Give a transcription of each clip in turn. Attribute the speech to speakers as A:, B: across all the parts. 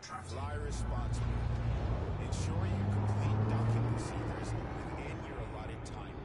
A: Fly responsibly. Ensure you complete docking procedures within your allotted time.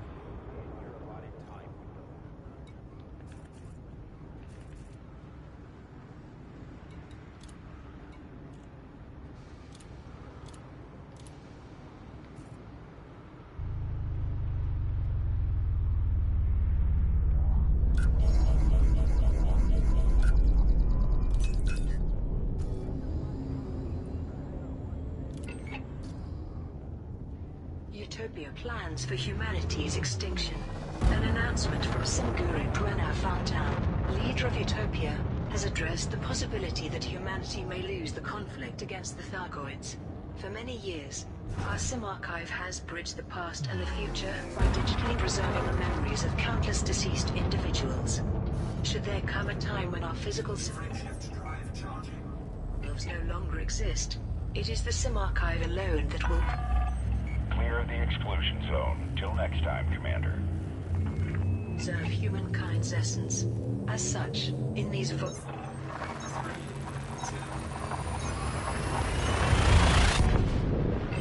B: Utopia plans for humanity's extinction. An announcement from Simguru Pranav Fantan, leader of Utopia, has addressed the possibility that humanity may lose the conflict against the Thargoids. For many years, our Sim archive has bridged the past and the future by digitally preserving the memories of countless deceased individuals. Should there come a time when our physical selves no longer exist, it is the Sim archive alone that will
C: clear the exclusion zone. Till next time, Commander.
B: preserve humankind's essence. As such, in these at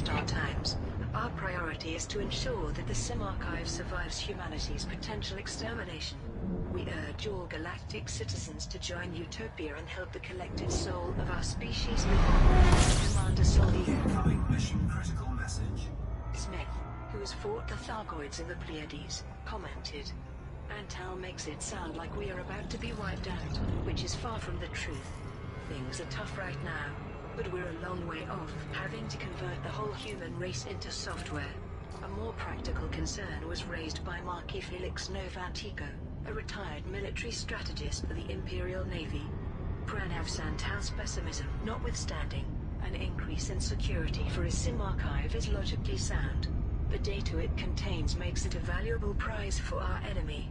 B: our times, our priority is to ensure that the Sim archive survives humanity's potential extermination. We urge all galactic citizens to join Utopia and help the collected soul of our species live on. Commander Soldi.
D: Incoming mission critical message.
B: Smith, who has fought the Thargoids in the Pleiades, commented, "Antal makes it sound like we are about to be wiped out, which is far from the truth. Things are tough right now, but we're a long way off having to convert the whole human race into software." A more practical concern was raised by Marquis Felix Novantico, a retired military strategist for the Imperial Navy. Pranav Santal's pessimism notwithstanding, an increase in security for his Sim archive is logically sound. The data it contains makes it a valuable prize for our enemy.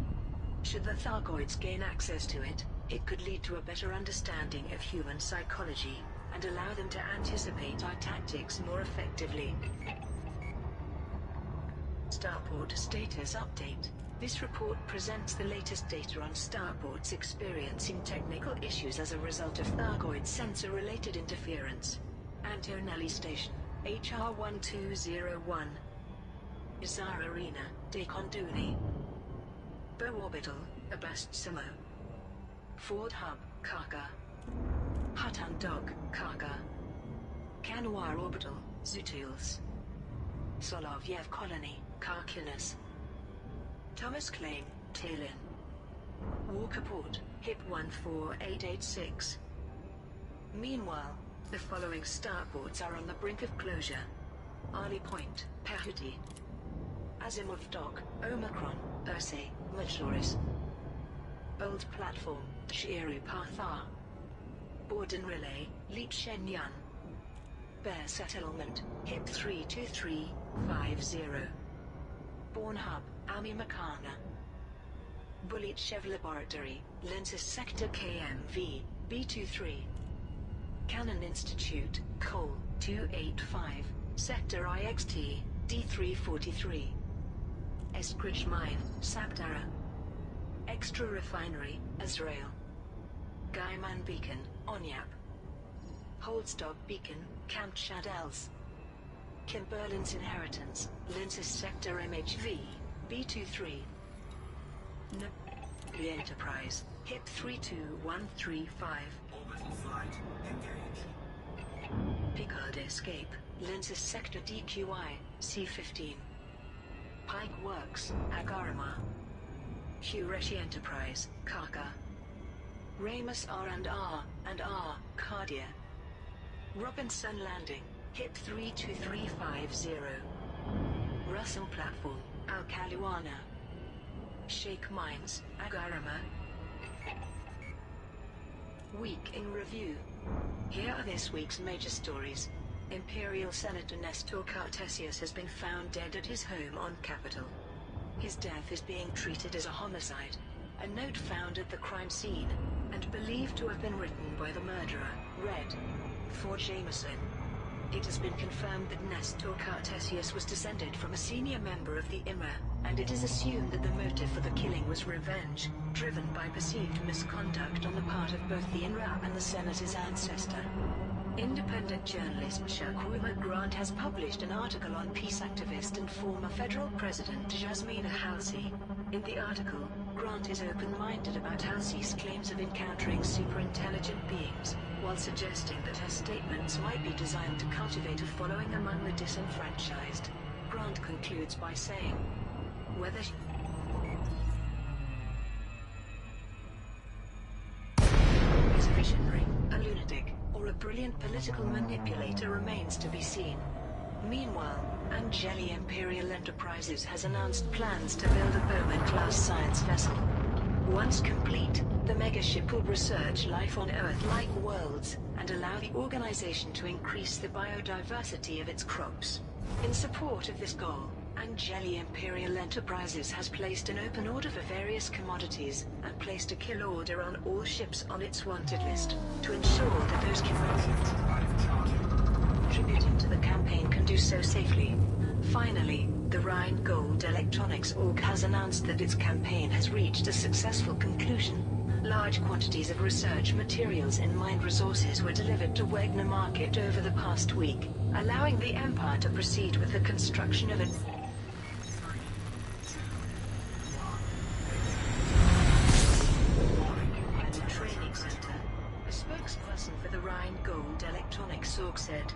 B: Should the Thargoids gain access to it, it could lead to a better understanding of human psychology, and allow them to anticipate our tactics more effectively. Starport status update. This report presents the latest data on Starport's experiencing technical issues as a result of Thargoid sensor-related interference. Antonelli Station, HR 1201. Izar Arena, De Konduni. Bow Orbital, Abast Samo. Ford Hub, Karga. Hatan Dog, Karga. Kanwar Orbital, Zutils. Solovyev Colony, Karkinas. Thomas Claim, Talin. Walker Port, HIP 14886. Meanwhile, the following starports are on the brink of closure. Arley Point, Pahuti. Azimuth Dock, Omicron, Persei, Majoris. Old Platform, Shiru Pathar. Borden Relay, Leap Shenyang. Bear Settlement, HIP 32350. Born Hub, Ami Makana. Bullet Chev Laboratory, Lenses Sector KMV, B23. Cannon Institute, Cole, 285, Sector IXT, D343. Eskridge Mine, Sabdara. Extra Refinery, Azrael. Gaiman Beacon, Onyap. Holdstop Beacon, Camp Shadels. Kimberlin's Inheritance, Lenses Sector MHV, B23. The Enterprise, HIP 32135.
D: Orbital flight engaged.
B: Picard Escape, Lenses Sector DQI, C15. Pike Works, Agarama. Hureshi Enterprise, Kaka. Ramus R&R, Cardia. Robinson Landing, HIP 32350. Russell Platform, Alcaliwana. Sheikh Mines, Agarama. Week in Review. Here are this week's major stories. Imperial Senator Nestor Cartesius has been found dead at his home on Capitol. His death is being treated as a homicide. A note found at the crime scene, and believed to have been written by the murderer, Red. For Jameson. It has been confirmed that Nestor Cartesius was descended from a senior member of the IMA, and it is assumed that the motive for the killing was revenge, driven by perceived misconduct on the part of both the INRA and the Senator's ancestor. Independent journalist Shakurma Grant has published an article on peace activist and former federal president Jasmina Halsey. In the article, Grant is open-minded about Halsey's claims of encountering superintelligent beings, while suggesting that her statements might be designed to cultivate a following among the disenfranchised. Grant concludes by saying, whether is a visionary, a lunatic, or a brilliant political manipulator remains to be seen. Meanwhile, Angeli Imperial Enterprises has announced plans to build a Bowman-class science vessel. Once complete, the megaship will research life on Earth-like worlds, and allow the organization to increase the biodiversity of its crops. In support of this goal, Angeli Imperial Enterprises has placed an open order for various commodities, and placed a kill order on all ships on its wanted list, to ensure that those contributing to the campaign can do so safely. Finally, the Rheingold Electronics Org has announced that its campaign has reached a successful conclusion. Large quantities of research materials and mined resources were delivered to Wegner Market over the past week, allowing the Empire to proceed with the construction of a training center. A spokesperson for the Rheingold Electronics Org said,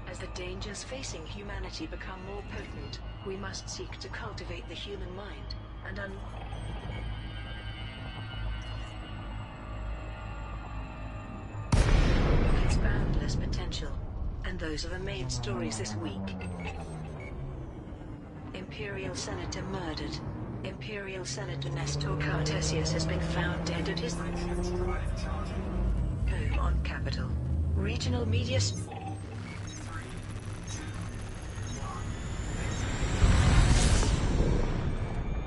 B: "As the dangers facing humanity become more potent, we must seek to cultivate the human mind and its boundless potential." And those are the main stories this week. Imperial Senator murdered. Imperial Senator Nestor Cartesius has been found dead at his home on Capitol. Regional media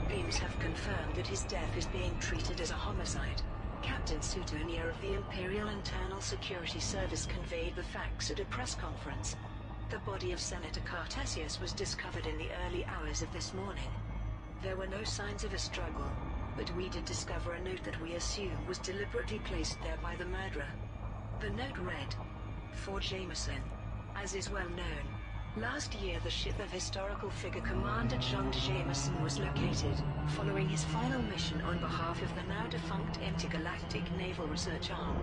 B: beams have confirmed that his death is being treated as a homicide. Captain Sutonia of the Imperial Internal Security Service conveyed the facts at a press conference. The body of Senator Cartesius was discovered in the early hours of this morning. There were no signs of a struggle, but we did discover a note that we assume was deliberately placed there by the murderer. The note read, "For Jameson." As is well known, last year the ship of historical figure Commander John Jameson was located, following his final mission on behalf of the now-defunct Intergalactic Naval Research Arm.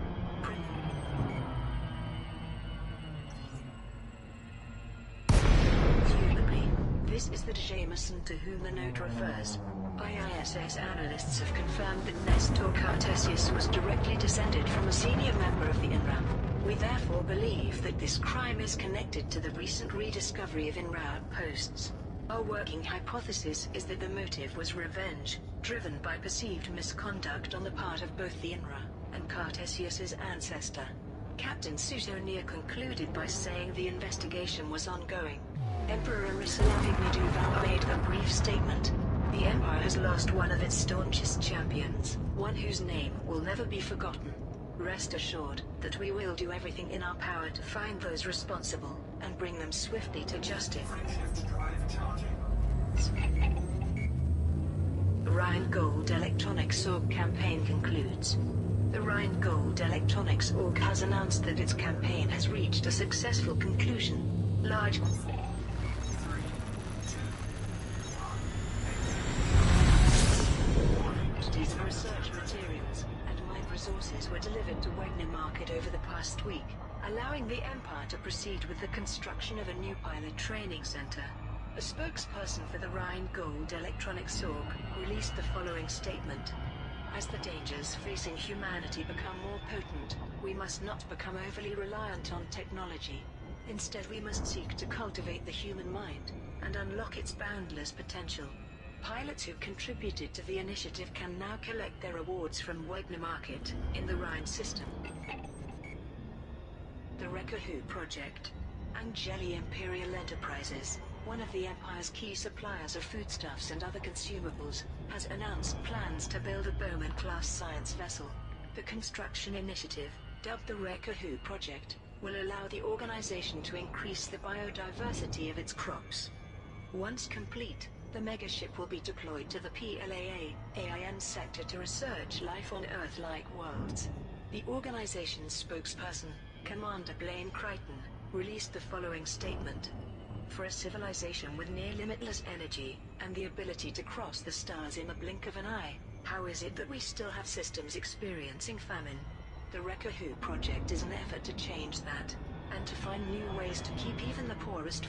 B: Presumably, this is the Jameson to whom the note refers. ISS analysts have confirmed that Nestor Cartesius was directly descended from a senior member of the INRA. We therefore believe that this crime is connected to the recent rediscovery of INRA outposts. Our working hypothesis is that the motive was revenge, driven by perceived misconduct on the part of both the INRA and Cartesius's ancestor. Captain Sutonia concluded by saying the investigation was ongoing. Emperor Arislav Igniduval made a brief statement. The Empire has lost one of its staunchest champions, one whose name will never be forgotten. Rest assured that we will do everything in our power to find those responsible and bring them swiftly to justice. The Rheingold Electronics Org campaign concludes. The Rheingold Electronics Org has announced that its campaign has reached a successful conclusion. Large quantities of research materials and mined resources were delivered to Wegner Market over the past week, allowing the Empire to proceed with the construction of a new pilot training center. A spokesperson for the Rheingold Electronics Org released the following statement. As the dangers facing humanity become more potent, we must not become overly reliant on technology. Instead, we must seek to cultivate the human mind and unlock its boundless potential. Pilots who contributed to the initiative can now collect their rewards from Wegner Market in the Rhine system. The Rekahu Project. Angeli Imperial Enterprises, one of the Empire's key suppliers of foodstuffs and other consumables, has announced plans to build a Bowman-class science vessel. The construction initiative, dubbed the Rekahu Project, will allow the organization to increase the biodiversity of its crops. Once complete, the megaship will be deployed to the PLAA AIM sector to research life on Earth-like worlds. The organization's spokesperson, Commander Blaine Crichton released the following statement. For a civilization with near limitless energy, and the ability to cross the stars in the blink of an eye, how is it that we still have systems experiencing famine? The Wrecker Who project is an effort to change that, and to find new ways to keep even the poorest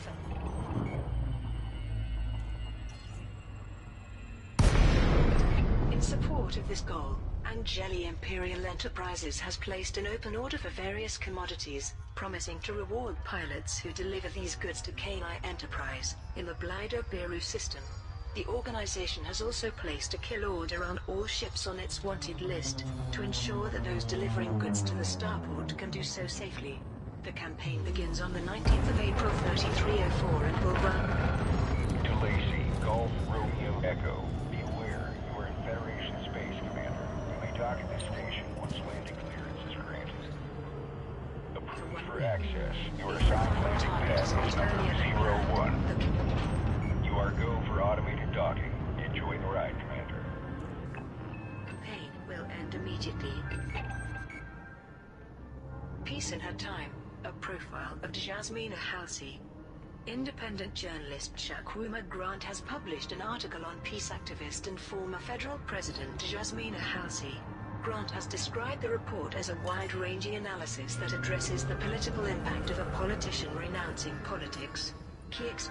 B: In support of this goal, Angeli Imperial Enterprises has placed an open order for various commodities, promising to reward pilots who deliver these goods to KI Enterprise, in the Blido Beru system. The organization has also placed a kill order on all ships on its wanted list, to ensure that those delivering goods to the starport can do so safely. The campaign begins on the 19th of April 3304 and will run...
C: To Lacey, Golf Romeo Echo. Be aware, you are in Federation space, Commander. You may dock at this station once landing clearance is granted. Approved for access. You are assigned landing pad number 01. You are go for automated docking. Enjoy the ride, Commander.
B: Campaign will end immediately. Peace in Her Time, a profile of Jasmina Halsey. Independent journalist Shakwuma Grant has published an article on peace activist and former federal president Jasmina Halsey. Grant has described the report as a wide-ranging analysis that addresses the political impact of a politician renouncing politics. Key facts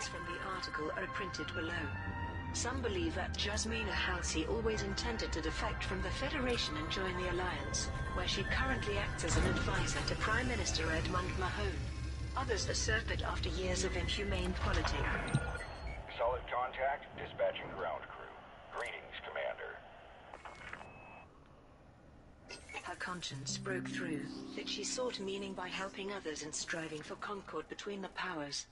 B: from the article are printed below. Some believe that Jasmina Halsey always intended to defect from the Federation and join the Alliance, where she currently acts as an advisor to Prime Minister Edmund Mahone. Others assert that after years of inhumane politics...
C: Solid contact, dispatching ground crew. Greetings, Commander.
B: Her conscience broke through, that she sought meaning by helping others and striving for concord between the powers.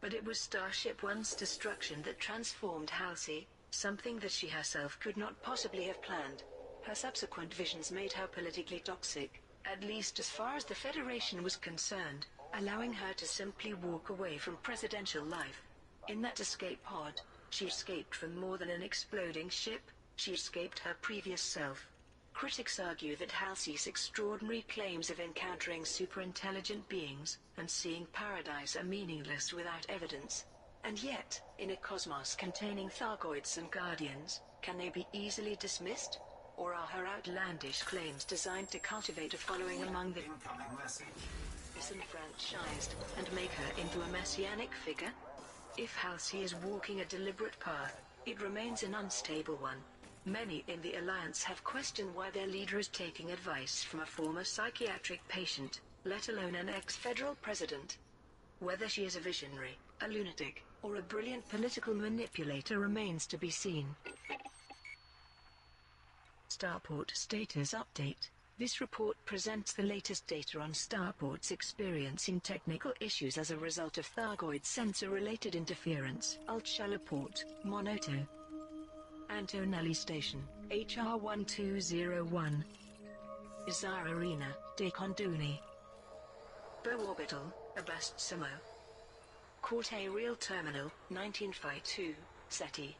B: But it was Starship One's destruction that transformed Halsey, something that she herself could not possibly have planned. Her subsequent visions made her politically toxic, at least as far as the Federation was concerned, allowing her to simply walk away from presidential life. In that escape pod, she escaped from more than an exploding ship, she escaped her previous self. Critics argue that Halsey's extraordinary claims of encountering superintelligent beings and seeing paradise are meaningless without evidence. And yet, in a cosmos containing Thargoids and Guardians, can they be easily dismissed? Or are her outlandish claims designed to cultivate a following among the disenfranchised and make her into a messianic figure? If Halsey is walking a deliberate path, it remains an unstable one. Many in the Alliance have questioned why their leader is taking advice from a former psychiatric patient, let alone an ex-federal president. Whether she is a visionary, a lunatic, or a brilliant political manipulator remains to be seen. Starport Status Update. This report presents the latest data on Starport's experiencing technical issues as a result of Thargoid sensor-related interference. Ulchalaport, Monoto. Antonelli Station, HR 1201. Izar Arena, Dekonduni. Bo Orbital, Abastsumo. Corte Real Terminal, 1952, SETI.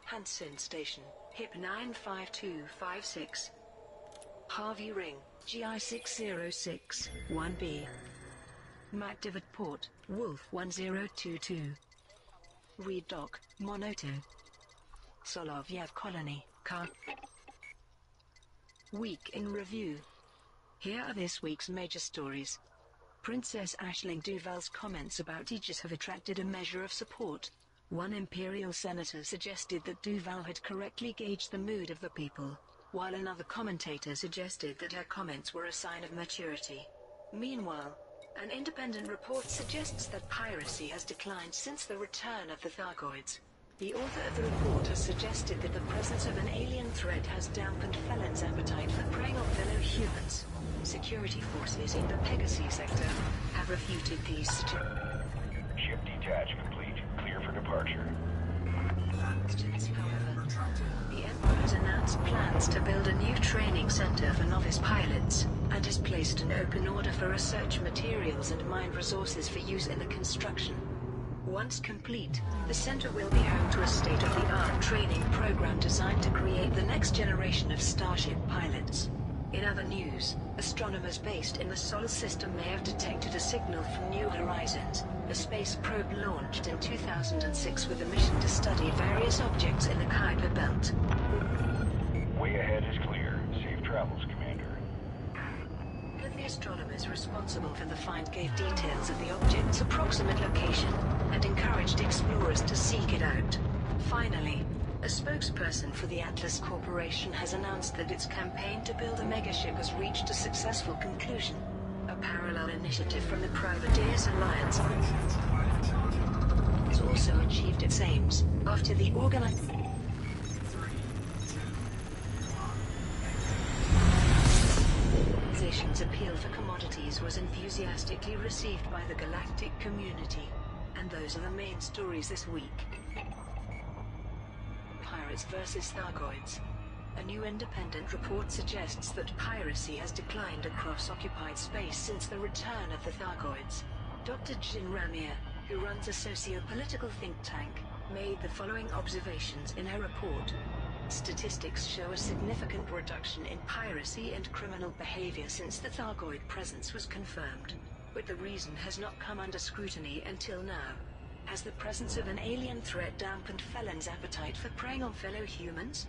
B: Hansen Station, HIP 95256. Harvey Ring, GI 606, 1B. MacDivat Port, Wolf 1022. Reed Dock, Monoto. Solovyev Colony, Car. Week in Review. Here are this week's major stories. Princess Aisling Duval's comments about Aegis have attracted a measure of support. One Imperial senator suggested that Duval had correctly gauged the mood of the people, while another commentator suggested that her comments were a sign of maturity. Meanwhile, an independent report suggests that piracy has declined since the return of the Thargoids. The author of the report has suggested that the presence of an alien threat has dampened felons' appetite for preying on fellow humans. Security forces in the Pegasus sector have refuted these suggestions.
C: Ship detach complete. Clear for departure.
B: However, the Empire has announced plans to build a new training center for novice pilots, and has placed an open order for research materials and mined resources for use in the construction. Once complete, the center will be home to a state-of-the-art training program designed to create the next generation of Starship pilots. In other news, Astronomers based in the Sol system may have detected a signal from New Horizons, a space probe launched in 2006 with a mission to study various objects in the Kuiper Belt.
C: Way ahead is clear. Safe travels, Commander.
B: The astronomers responsible for the find gave details of the object's approximate location and encouraged explorers to seek it out. Finally, a spokesperson for the Atlas Corporation has announced that its campaign to build a megaship has reached a successful conclusion. A parallel initiative from the Privateers Alliance has also achieved its aims after the organization's appeal for commodities was enthusiastically received by the galactic community. And those are the main stories this week. Pirates versus Thargoids. A new independent report suggests that piracy has declined across occupied space since the return of the Thargoids. Dr. Jin Ramir, who runs a socio-political think tank, made the following observations in her report. Statistics show a significant reduction in piracy and criminal behavior since the Thargoid presence was confirmed. But the reason has not come under scrutiny until now. Has the presence of an alien threat dampened felons' appetite for preying on fellow humans?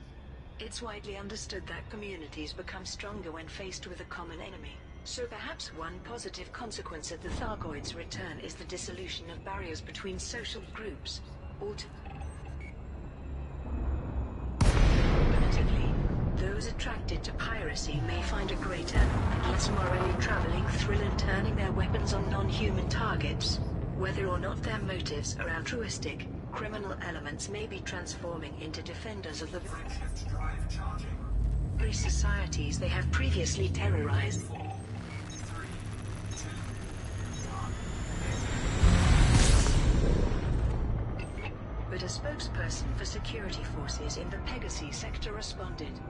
B: It's widely understood that communities become stronger when faced with a common enemy. So perhaps one positive consequence of the Thargoids' return is the dissolution of barriers between social groups. Alternatively, those attracted to piracy may find a greater, less morally traveling thrill in turning their weapons on non-human targets. Whether or not their motives are altruistic, criminal elements may be transforming into defenders of the free societies they have previously terrorized. But a spokesperson for security forces in the Pegasus sector responded.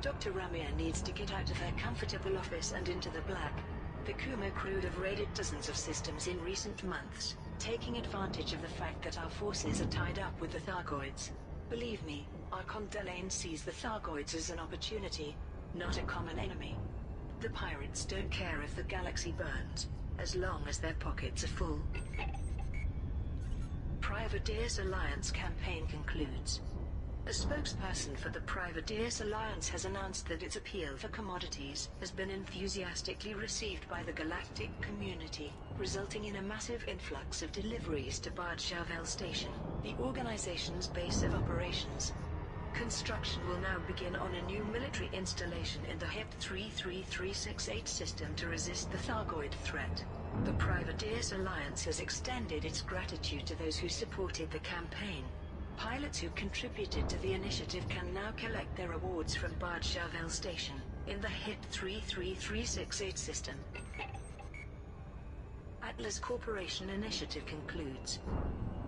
B: Dr. Ramir needs to get out of her comfortable office and into the black. The Kuma crew have raided dozens of systems in recent months, taking advantage of the fact that our forces are tied up with the Thargoids. Believe me, Archon Delane sees the Thargoids as an opportunity, not a common enemy. The pirates don't care if the galaxy burns, as long as their pockets are full. Privateers Alliance campaign concludes. A spokesperson for the Privateers Alliance has announced that its appeal for commodities has been enthusiastically received by the galactic community, resulting in a massive influx of deliveries to Bard Shavell Station, the organization's base of operations. Construction will now begin on a new military installation in the HIP 33368 system to resist the Thargoid threat. The Privateers Alliance has extended its gratitude to those who supported the campaign. Pilots who contributed to the initiative can now collect their awards from Bard Shavell Station, in the HIP 33368 system. Atlas Corporation initiative concludes.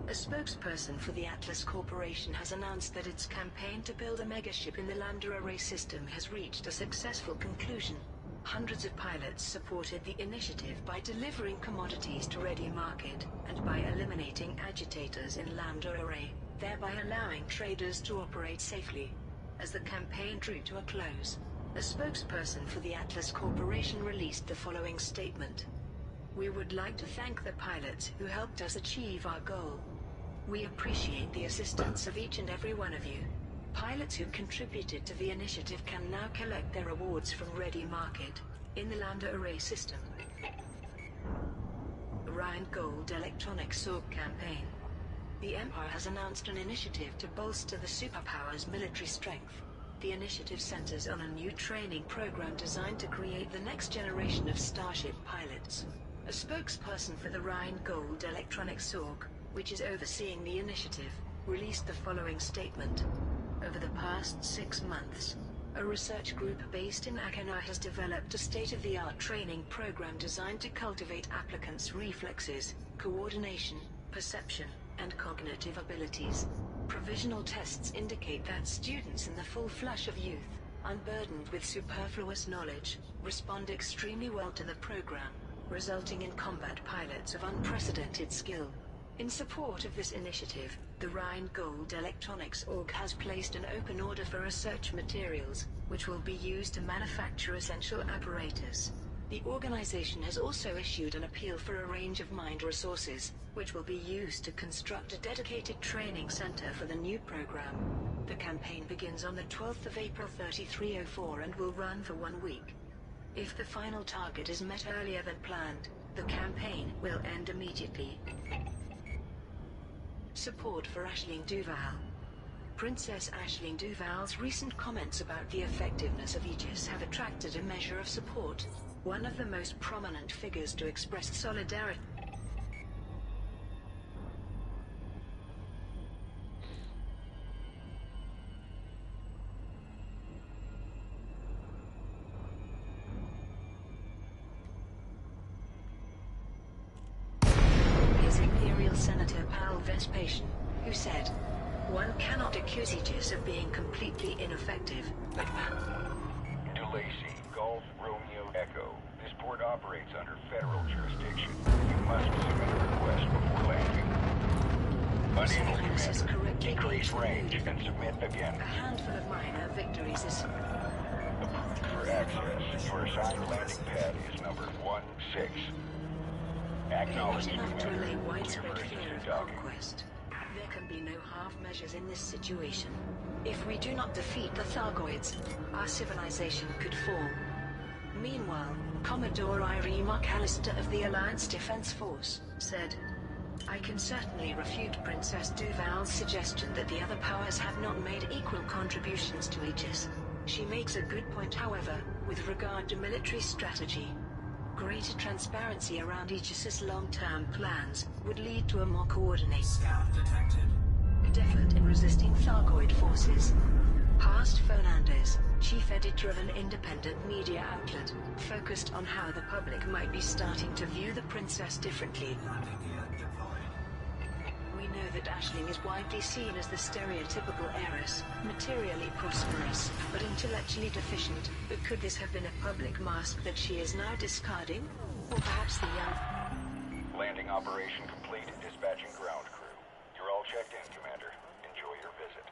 B: A spokesperson for the Atlas Corporation has announced that its campaign to build a megaship in the Lambda Array system has reached a successful conclusion. Hundreds of pilots supported the initiative by delivering commodities to Ready Market, and by eliminating agitators in Lambda Array, thereby allowing traders to operate safely. As the campaign drew to a close, a spokesperson for the Atlas Corporation released the following statement. We would like to thank the pilots who helped us achieve our goal. We appreciate the assistance of each and every one of you. Pilots who contributed to the initiative can now collect their awards from Ready Market, in the Lambda Array system. Rhine Gold Electronic Sorg campaign. The Empire has announced an initiative to bolster the superpower's military strength. The initiative centers on a new training program designed to create the next generation of Starship pilots. A spokesperson for the Rhine Gold Electronic Sorg, which is overseeing the initiative, released the following statement. Over the past 6 months, a research group based in Akanai has developed a state-of-the-art training program designed to cultivate applicants' reflexes, coordination, perception, and cognitive abilities. Provisional tests indicate that students in the full flush of youth, unburdened with superfluous knowledge, respond extremely well to the program, resulting in combat pilots of unprecedented skill. In support of this initiative, the Rhine Gold Electronics Org has placed an open order for research materials, which will be used to manufacture essential apparatus. The organization has also issued an appeal for a range of mined resources, which will be used to construct a dedicated training center for the new program. The campaign begins on the 12th of April 3304 and will run for 1 week. If the final target is met earlier than planned, the campaign will end immediately. Support for Aisling Duval. Princess Aisling Duval's recent comments about the effectiveness of Aegis have attracted a measure of support. One of the most prominent figures to express solidarity is Imperial Senator Pal Vespasian, who said, "One cannot accuse Aegis of being completely ineffective, but..."
C: DeLacy, Golf Romeo Echo. This port operates under federal jurisdiction. You must submit a request before landing. Unable,
B: This
C: Commander.
B: correctly
C: Increase
B: calls
C: range
B: for
C: and submit again.
B: a handful of minor victories is...
C: Approved for access. Your assigned landing pad is number 16.
B: Not
C: Acknowledged,
B: enough to allay
C: Commander.
B: widespread
C: Emergency
B: fear of
C: docking.
B: conquest. There can be no half measures in this situation. If we do not defeat the Thargoids, our civilization could fall. Meanwhile, Commodore Irene McAllister of the Alliance Defense Force said, "I can certainly refute Princess Duval's suggestion that the other powers have not made equal contributions to Aegis. She makes a good point, however, with regard to military strategy. Greater transparency around Aegis's long-term plans would lead to a more coordinated
D: Scout detected.
B: effort in resisting Thargoid forces." Past Fernandez, chief editor of an independent media outlet, focused on how the public might be starting to view the princess differently.
D: Landing gear deployed.
B: We know that Aisling is widely seen as the stereotypical heiress, materially prosperous, but intellectually deficient. But could this have been a public mask that she is now discarding? Or perhaps the young...
C: Landing operation complete. Dispatching ground crew. You're all checked in, Commander. Enjoy your visit.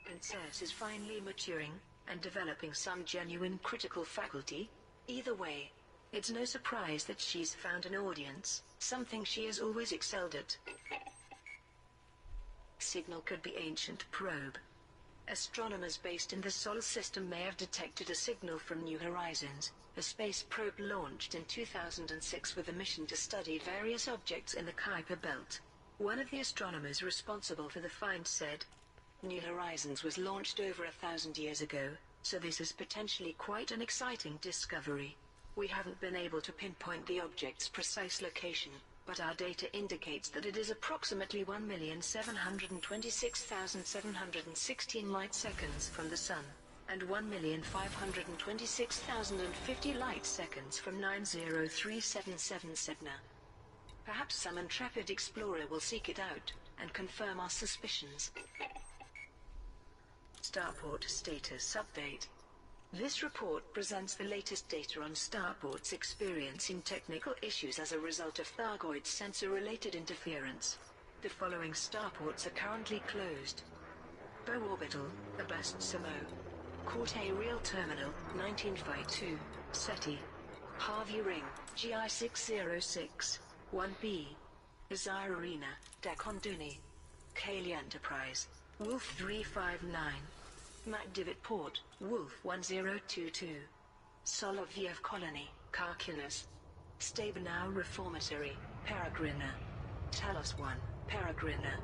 B: Princess is finally maturing and developing some genuine critical faculty. Either way, it's no surprise that she's found an audience, something she has always excelled at. Signal could be ancient probe. Astronomers based in the Sol system may have detected a signal from New Horizons, a space probe launched in 2006 with a mission to study various objects in the Kuiper Belt. One of the astronomers responsible for the find said, "New Horizons was launched over 1,000 years ago, so this is potentially quite an exciting discovery. We haven't been able to pinpoint the object's precise location, but our data indicates that it is approximately 1,726,716 light-seconds from the Sun, and 1,526,050 light-seconds from 903777 Sedna. Perhaps some intrepid explorer will seek it out and confirm our suspicions." Starport Status Update. This report presents the latest data on Starport's experiencing technical issues as a result of Thargoid sensor-related interference. The following starports are currently closed: Bow Orbital, Abast Samo, Corte Real Terminal, 1952, SETI, Harvey Ring, GI606, 1B, Azar Arena, Dakonduni, Cayley Enterprise, Wolf 359, MacDivitt Port, Wolf 1022, Soloviev Colony, Karkinas, Stabenau Reformatory, Peregrina, Talos 1, Peregrina,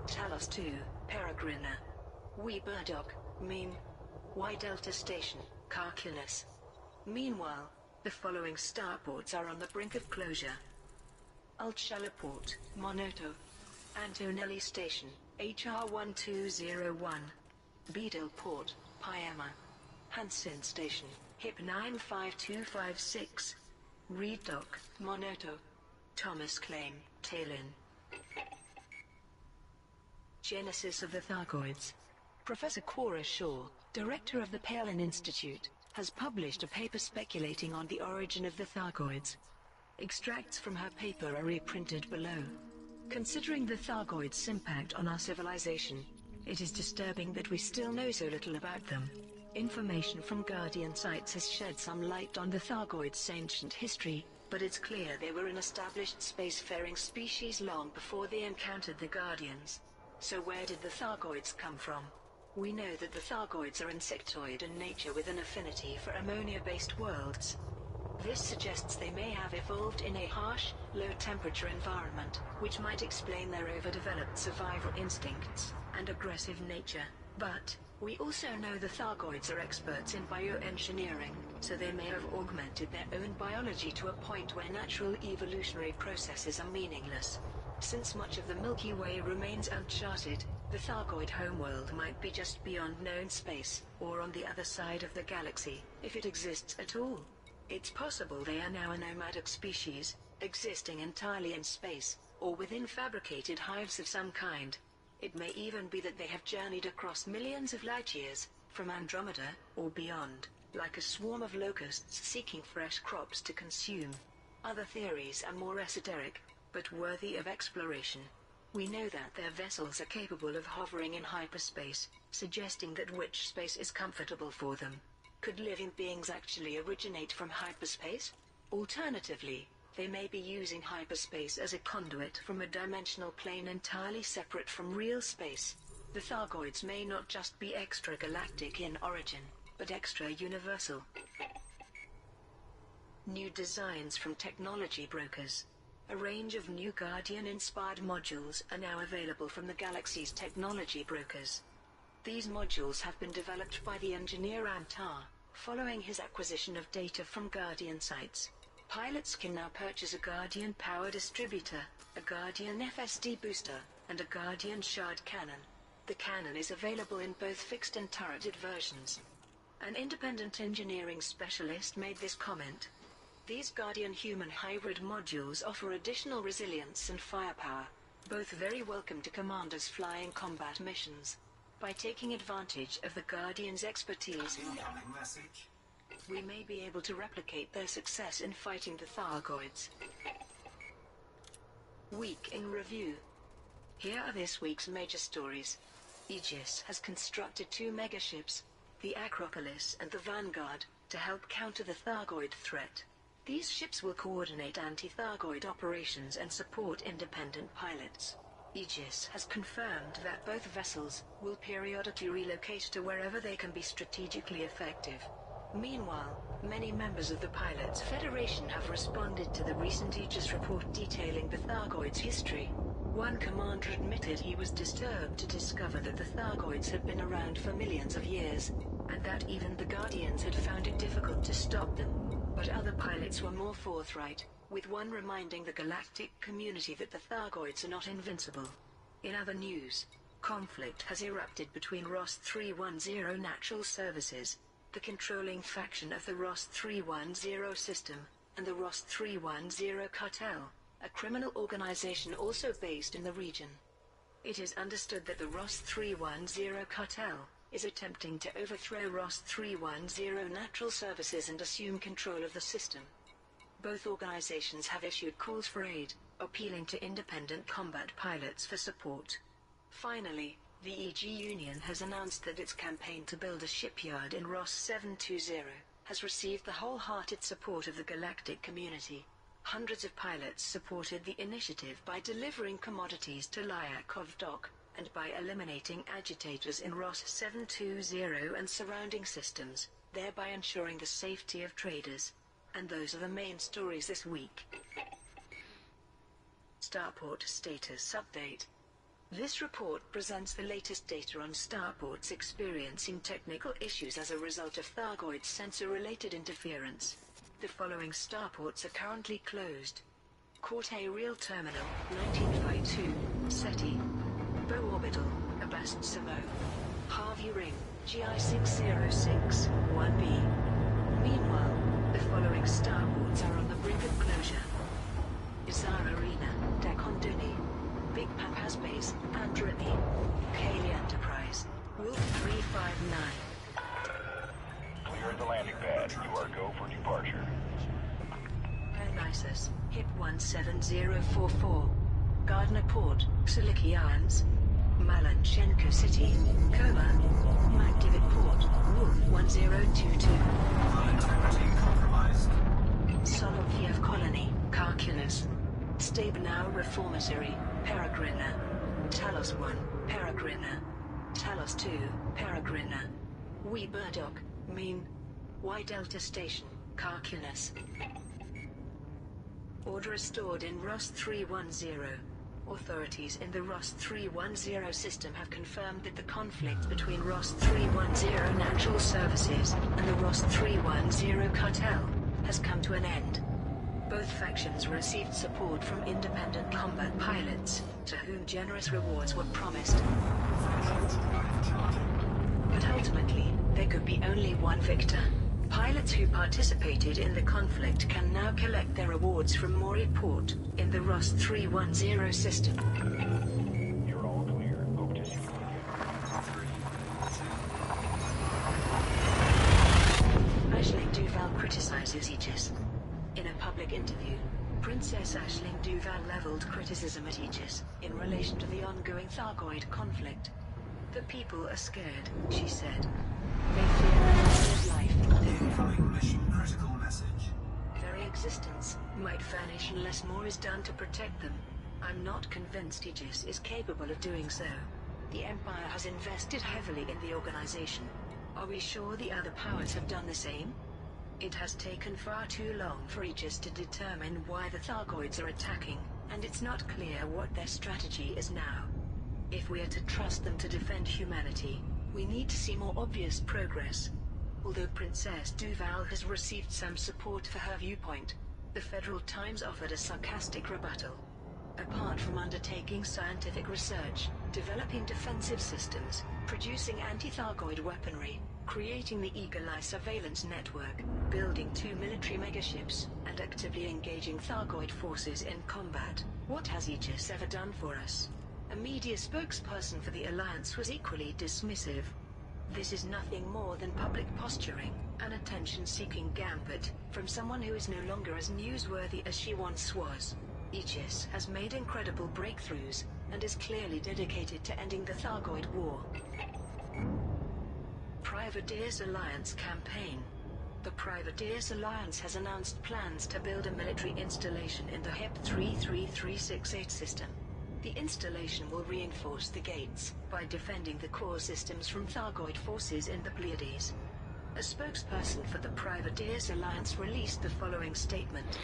B: Talos 2, Peregrina, Wee Burdock, Meme, Y Delta Station, Karkinas. Meanwhile, the following starports are on the brink of closure: Altshalla Port, Monoto, Antonelli Station, HR 1201, Beadle Port, Pyama, Hansen Station, HIP 95256, Reed Dock, Monoto, Thomas Claim, Talin. Genesis of the Thargoids. Professor Cora Shaw, director of the Palin Institute, has published a paper speculating on the origin of the Thargoids. Extracts from her paper are reprinted below. Considering the Thargoids' impact on our civilization, it is disturbing that we still know so little about them. Information from Guardian sites has shed some light on the Thargoids' ancient history, but it's clear they were an established spacefaring species long before they encountered the Guardians. So where did the Thargoids come from? We know that the Thargoids are insectoid in nature with an affinity for ammonia-based worlds. This suggests they may have evolved in a harsh, low-temperature environment, which might explain their overdeveloped survival instincts and aggressive nature. But we also know the Thargoids are experts in bioengineering, so they may have augmented their own biology to a point where natural evolutionary processes are meaningless. Since much of the Milky Way remains uncharted, the Thargoid homeworld might be just beyond known space, or on the other side of the galaxy, if it exists at all. It's possible they are now a nomadic species, existing entirely in space, or within fabricated hives of some kind. It may even be that they have journeyed across millions of light-years, from Andromeda, or beyond, like a swarm of locusts seeking fresh crops to consume. Other theories are more esoteric, but worthy of exploration. We know that their vessels are capable of hovering in hyperspace, suggesting that which space is comfortable for them. Could living beings actually originate from hyperspace? Alternatively, they may be using hyperspace as a conduit from a dimensional plane entirely separate from real space. The Thargoids may not just be extragalactic in origin, but extra-universal. New designs from technology brokers. A range of new Guardian-inspired modules are now available from the galaxy's technology brokers. These modules have been developed by the engineer Antar, following his acquisition of data from Guardian sites. Pilots can now purchase a Guardian power distributor, a Guardian FSD booster, and a Guardian shard cannon. The cannon is available in both fixed and turreted versions. An independent engineering specialist made this comment. These Guardian human hybrid modules offer additional resilience and firepower, both very welcome to commanders flying combat missions. By taking advantage of the Guardian's expertise,
D: Incoming message.
B: we may be able to replicate their success in fighting the Thargoids. Week in review. Here are this week's major stories. Aegis has constructed 2 megaships, the Acropolis and the Vanguard, to help counter the Thargoid threat. These ships will coordinate anti-Thargoid operations and support independent pilots. Aegis has confirmed that both vessels will periodically relocate to wherever they can be strategically effective. Meanwhile, many members of the Pilots Federation have responded to the recent Aegis report detailing the Thargoids' history. One commander admitted he was disturbed to discover that the Thargoids had been around for millions of years, and that even the Guardians had found it difficult to stop them. But other pilots were more forthright, with one reminding the galactic community that the Thargoids are not invincible. In other news, conflict has erupted between Ross 310 Natural Services, the controlling faction of the Ross 310 system, and the Ross 310 Cartel, a criminal organization also based in the region. It is understood that the Ross 310 Cartel is attempting to overthrow Ross 310 Natural Services and assume control of the system. Both organizations have issued calls for aid, appealing to independent combat pilots for support. Finally, the EG Union has announced that its campaign to build a shipyard in Ross 720 has received the wholehearted support of the galactic community. Hundreds of pilots supported the initiative by delivering commodities to Lyakov Dock, and by eliminating agitators in Ross 720 and surrounding systems, thereby ensuring the safety of traders. And those are the main stories this week. Starport Status Update. This report presents the latest data on starports experiencing technical issues as a result of Thargoid sensor-related interference. The following starports are currently closed. Corte Real Terminal, 1952, SETI. Bow Orbital, Abast Samo. Harvey Ring, GI606, 1B. Meanwhile, the following starports are on the brink of closure. Izar Arena, Dakonduni. Big Papas Base, Androni. Cayley Enterprise, Wolf 359.
C: Clear the landing pad. You are go for departure.
B: Dionysus, HIP 17044. Gardner Port, Siliki Islands. Malanchenko City, Koma. Magdivit Port, Wolf 1022.
D: Hull integrity compromised.
B: Soloviev Colony, Karkinas. Stabnow Reformatory, Peregrina. Talos 1, Peregrina. Talos 2, Peregrina. We Burdock, mean. Y Delta Station, Karkinas. Order restored in ROS 310. Authorities in the ROS 310 system have confirmed that the conflict between ROS 310 Natural Services and the ROS 310 cartel has come to an end. Both factions received support from independent combat pilots, to whom generous rewards were promised. But ultimately, there could be only one victor. Pilots who participated in the conflict can now collect their rewards from Mori Port in the ROS 310 system.
C: You're all clear. Hope to see you again.
B: Aisling Duval criticizes Aegis. In a public interview, Princess Aisling Duval leveled criticism at Aegis in relation to the ongoing Thargoid conflict. The people are scared, she said. They fear the loss of life.
D: Incoming mission critical message.
B: Very existence might vanish unless more is done to protect them. I'm not convinced Aegis is capable of doing so. The Empire has invested heavily in the organization. Are we sure the other powers have done the same? It has taken far too long for Aegis to determine why the Thargoids are attacking, and it's not clear what their strategy is now. If we are to trust them to defend humanity, we need to see more obvious progress. Although Princess Duval has received some support for her viewpoint, the Federal Times offered a sarcastic rebuttal. Apart from undertaking scientific research, developing defensive systems, producing anti-Thargoid weaponry, creating the Eagle Eye surveillance network, building 2 military megaships, and actively engaging Thargoid forces in combat, what has Aegis ever done for us? A media spokesperson for the Alliance was equally dismissive. This is nothing more than public posturing, an attention-seeking gambit, from someone who is no longer as newsworthy as she once was. Aegis has made incredible breakthroughs, and is clearly dedicated to ending the Thargoid War. Privateers Alliance campaign. The Privateers Alliance has announced plans to build a military installation in the HIP 33368 system. The installation will reinforce the gates by defending the core systems from Thargoid forces in the Pleiades. A spokesperson for the Privateers Alliance released the following statement.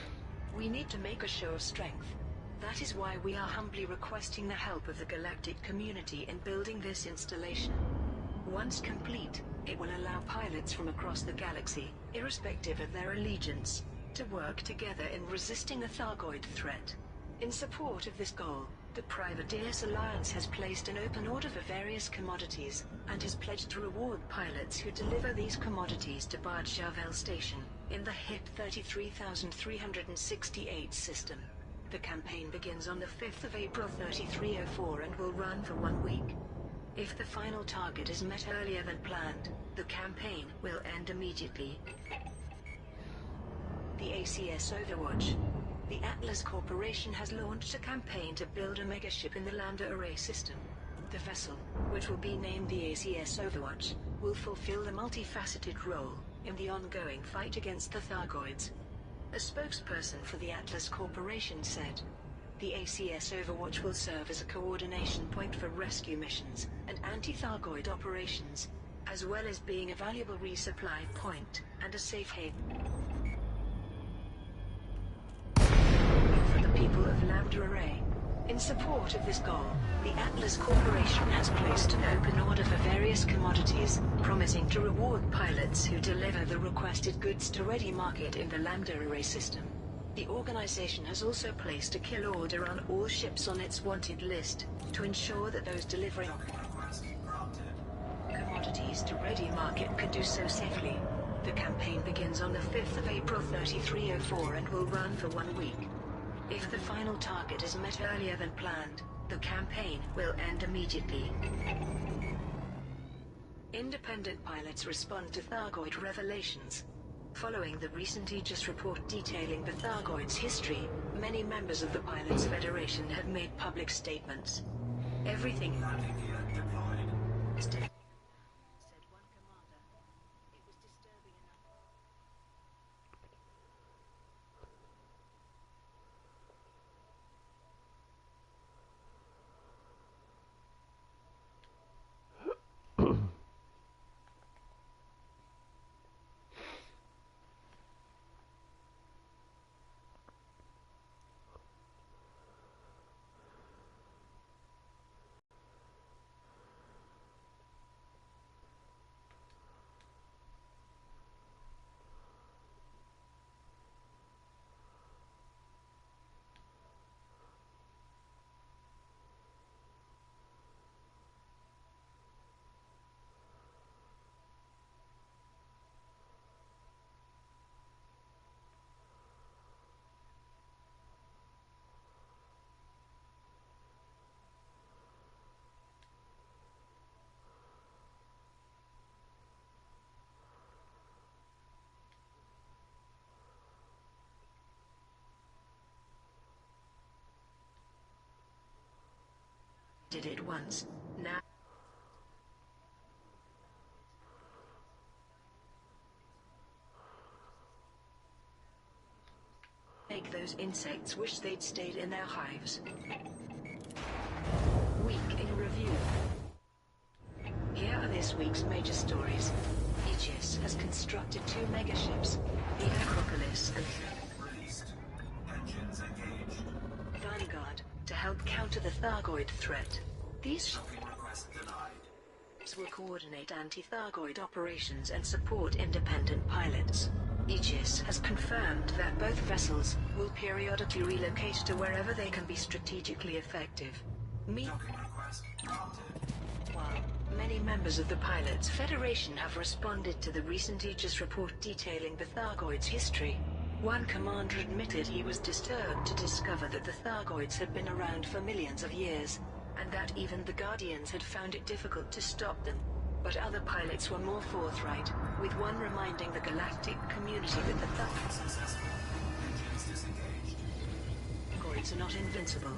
B: We need to make a show of strength. That is why we are humbly requesting the help of the galactic community in building this installation. Once complete, it will allow pilots from across the galaxy, irrespective of their allegiance, to work together in resisting the Thargoid threat. In support of this goal, the Privateers Alliance has placed an open order for various commodities, and has pledged to reward pilots who deliver these commodities to Bard Charvel Station, in the HIP 33368 system. The campaign begins on the 5th of April 3304 and will run for 1 week. If the final target is met earlier than planned, the campaign will end immediately. The ACS Overwatch. The Atlas Corporation has launched a campaign to build a megaship in the Lambda Array system. The vessel, which will be named the ACS Overwatch, will fulfill the multifaceted role in the ongoing fight against the Thargoids. A spokesperson for the Atlas Corporation said, the ACS Overwatch will serve as a coordination point for rescue missions and anti-Thargoid operations, as well as being a valuable resupply point and a safe haven for the people of Lambda Array. In support of this goal, the Atlas Corporation has placed an open order for various commodities, promising to reward pilots who deliver the requested goods to Ready Market in the Lambda Array system. The organization has also placed a kill order on all ships on its wanted list, to ensure that those delivering commodities to Ready Market can do so safely. The campaign begins on the 5th of April 3304 and will run for 1 week. If the final target is met earlier than planned, the campaign will end immediately. Independent pilots respond to Thargoid revelations. Following the recent Aegis report detailing the Thargoids' history, many members of the Pilots Federation have made public statements. Everything
D: landing gear deployed.
B: Said one commander. It was disturbing enough. Did it once. Now make those insects wish they'd stayed in their hives. Week in review. Here are this week's major stories. Aegis has constructed 2 megaships, the Acropolis and
D: Released. Engines engaged.
B: Vanguard, to help counter the Thargoid threat. These
D: Docking request denied.
B: ships will coordinate anti-Thargoid operations and support independent pilots. Aegis has confirmed that both vessels will periodically relocate to wherever they can be strategically effective.
D: Docking request granted.
B: Meanwhile, many members of the Pilots Federation have responded to the recent Aegis report detailing the Thargoids' history. One commander admitted he was disturbed to discover that the Thargoids had been around for millions of years, and that even the Guardians had found it difficult to stop them. But other pilots were more forthright, with one reminding the galactic community that the
D: Successful. Engines disengaged.
B: Thargoids are not invincible.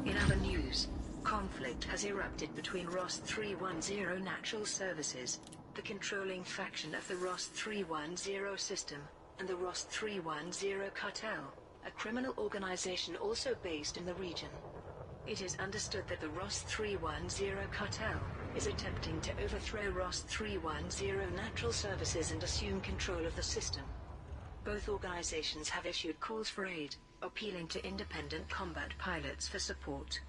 B: In other news, conflict has erupted between ROS 310 Natural Services, the controlling faction of the ROS 310 system, and the ROS 310 Cartel, a criminal organization also based in the region. It is understood that the ROS 310 Cartel is attempting to overthrow ROS 310 Natural Services and assume control of the system. Both organizations have issued calls for aid, appealing to independent combat pilots for support.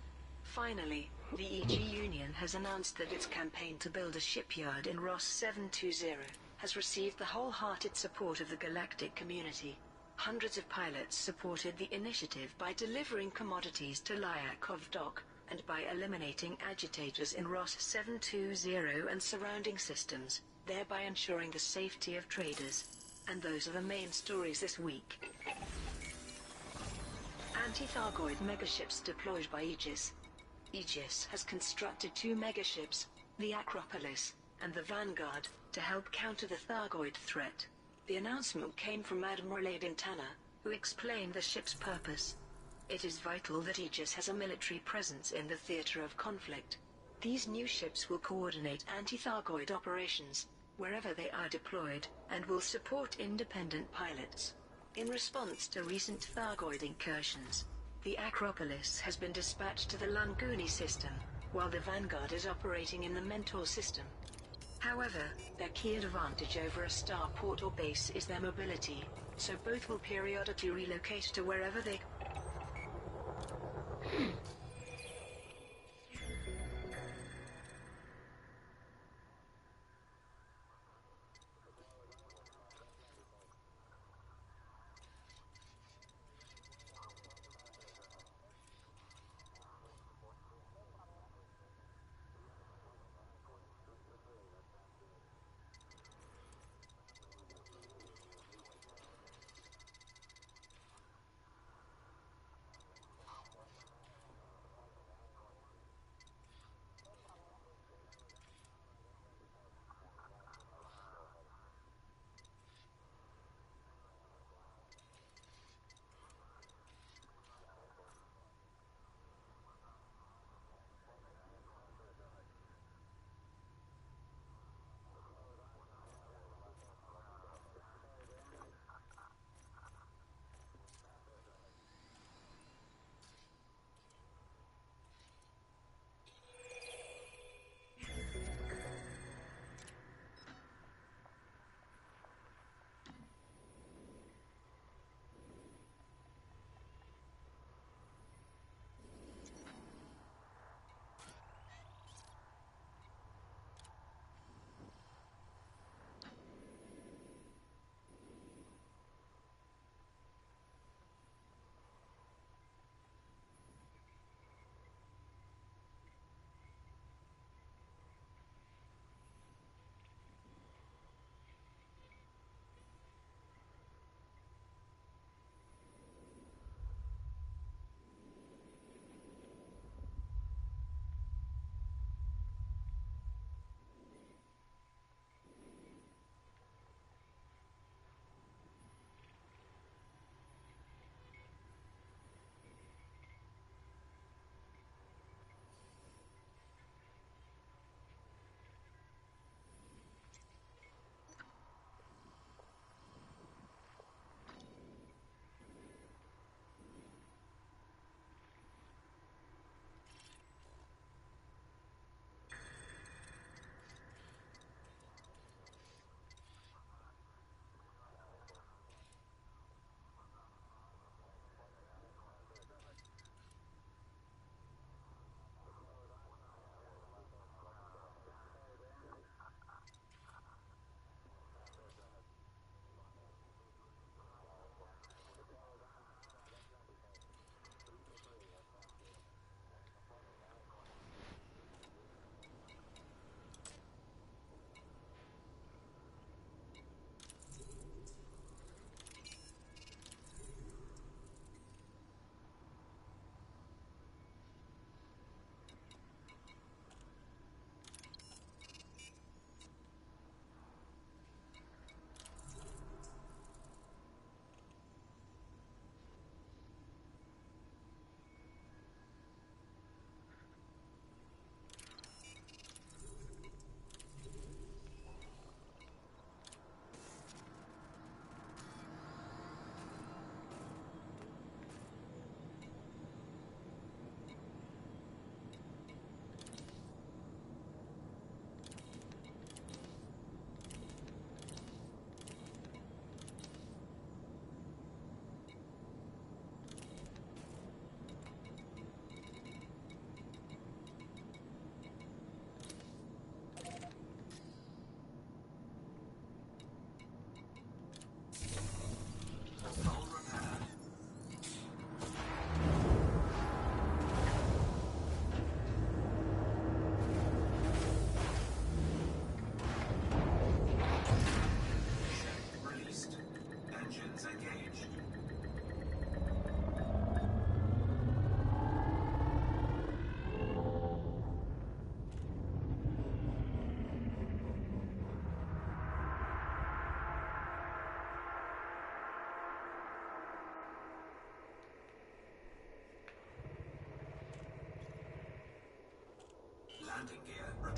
B: Finally, the EG Union has announced that its campaign to build a shipyard in ROS 720 has received the wholehearted support of the galactic community. Hundreds of pilots supported the initiative by delivering commodities to Lyakov Dock, and by eliminating agitators in ROS 720 and surrounding systems, thereby ensuring the safety of traders. And those are the main stories this week. Anti-Thargoid megaships deployed by Aegis. Aegis has constructed 2 megaships, the Acropolis and the Vanguard, to help counter the Thargoid threat. The announcement came from Admiral Aiden Tanner, who explained the ship's purpose. It is vital that Aegis has a military presence in the theater of conflict. These new ships will coordinate anti-Thargoid operations, wherever they are deployed, and will support independent pilots. In response to recent Thargoid incursions, the Acropolis has been dispatched to the Lunguni system, while the Vanguard is operating in the Mentor system. However, their key advantage over a starport or base is their mobility, so both will periodically relocate to wherever they...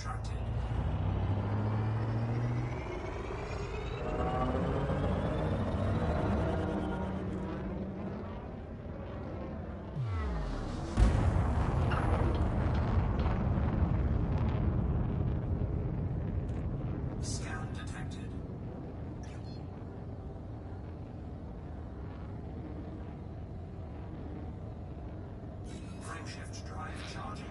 D: subtracted. Scan detected. Frameshift drive charging.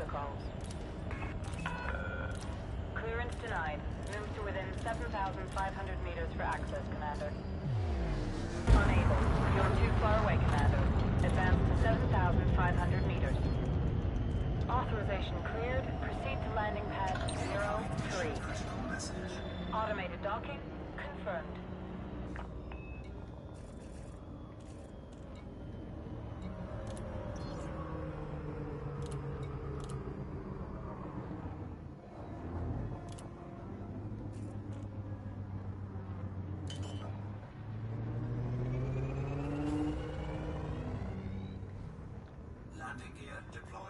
E: protocols. Clearance denied. Move to within 7,500 meters for access, Commander. Unable. You're too far away, Commander. Advance to 7,500 meters. Authorization cleared. Proceed to landing pad 03.
D: Critical message.
E: Automated docking confirmed.
D: Landing gear deployed.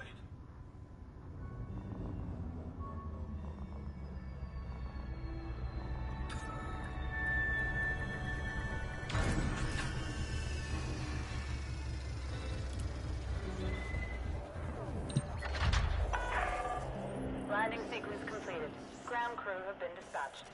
E: Landing sequence completed. Ground crew have been dispatched.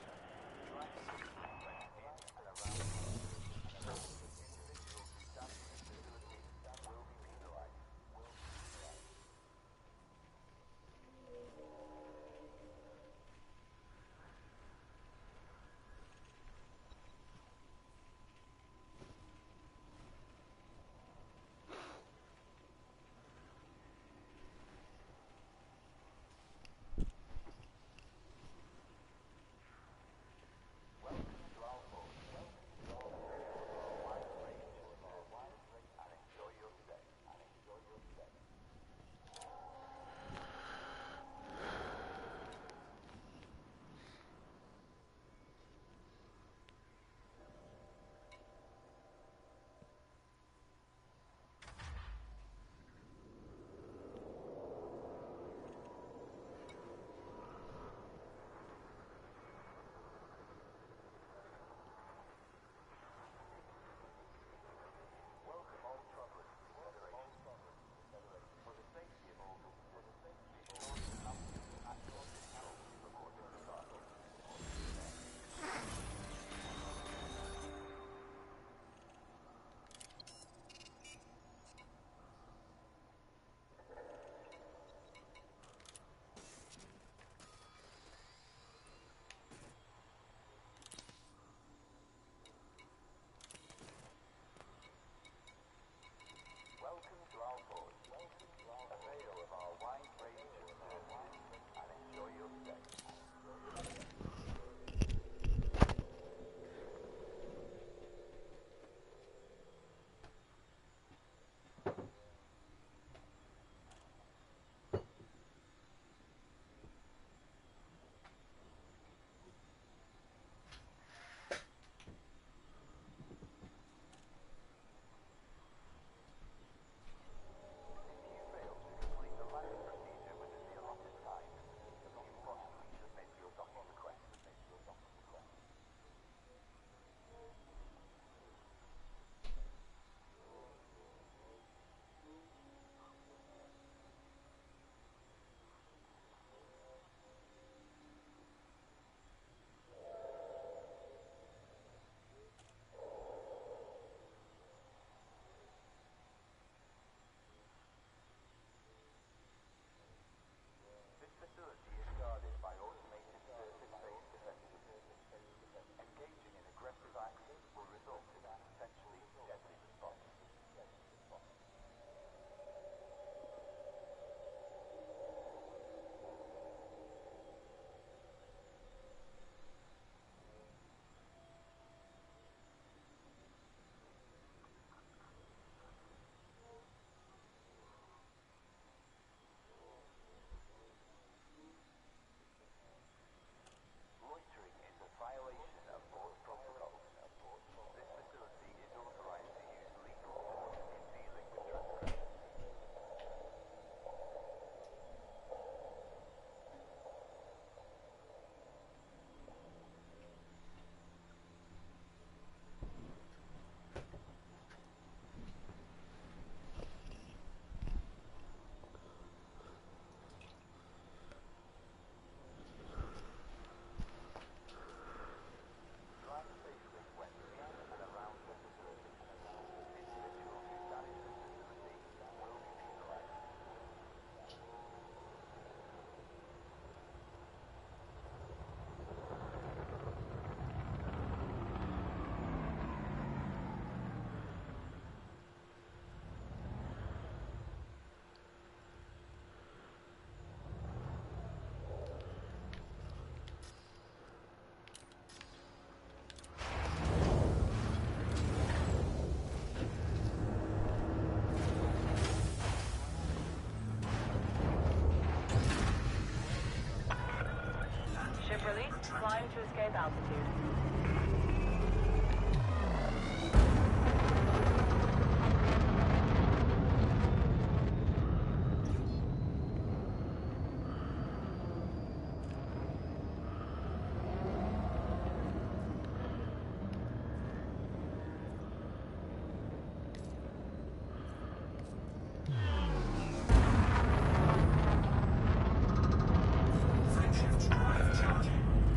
E: Climb to escape altitude.